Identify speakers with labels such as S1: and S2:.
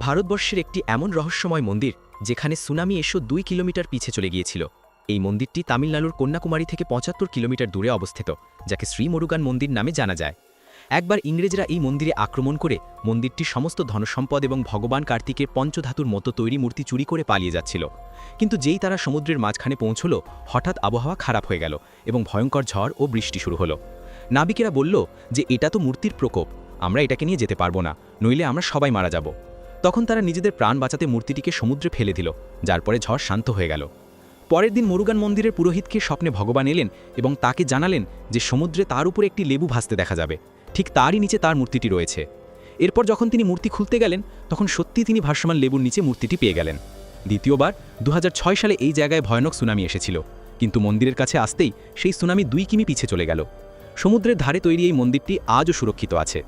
S1: ভারতবর্ষের একটি এমন রহস্যময় মন্দির যেখানে সুনামি এসো 2 কিলোমিটার পিছে চলে গিয়েছিল। এই মন্দিরটি তামিলনাড়ুর কন্যাকুমারী থেকে 75 কিলোমিটার দূরে অবস্থিত, যাকে শ্রী মুরুগান মন্দির নামে জানা যায়। একবার ইংরেজরা এই মন্দিরে আক্রমণ করে মন্দিরটির সমস্ত ধনসম্পদ এবং ভগবান কার্তিকের পঞ্চধাতুর মতো তৈরি মূর্তি চুরি করে পালিয়ে যাচ্ছিল। কিন্তু যেই তারা সমুদ্রের মাঝখানে পৌঁছল, হঠাৎ আবহাওয়া খারাপ হয়ে গেল এবং ভয়ঙ্কর ঝড় ও বৃষ্টি শুরু হলো। নাবিকেরা বলল যে এটা তো মূর্তির প্রকোপ, আমরা এটাকে নিয়ে যেতে পারবো না, নইলে আমরা সবাই মারা যাব। তখন তারা নিজেদের প্রাণ বাঁচাতে মূর্তিটিকে সমুদ্রে ফেলে দিল, যার পরে ঝড় শান্ত হয়ে গেল। পরের দিন মুরুগান মন্দিরের পুরোহিতকে স্বপ্নে ভগবান এলেন এবং তাকে জানালেন যে সমুদ্রে তার উপরে একটি লেবু ভাসতে দেখা যাবে, ঠিক তারই নিচে তার মূর্তিটি রয়েছে। এরপর যখন তিনি মূর্তি খুলতে গেলেন, তখন সত্যি তিনি ভাসমান লেবুর নিচে মূর্তিটি পেয়ে গেলেন। দ্বিতীয়বার 2006 সালে এই জায়গায় ভয়ানক সুনামি এসেছিল, কিন্তু মন্দিরের কাছে আসতেই সেই সুনামি 2 কিমি পিছে চলে গেল। সমুদ্রের ধারে তৈরি এই মন্দিরটি আজও সুরক্ষিত আছে।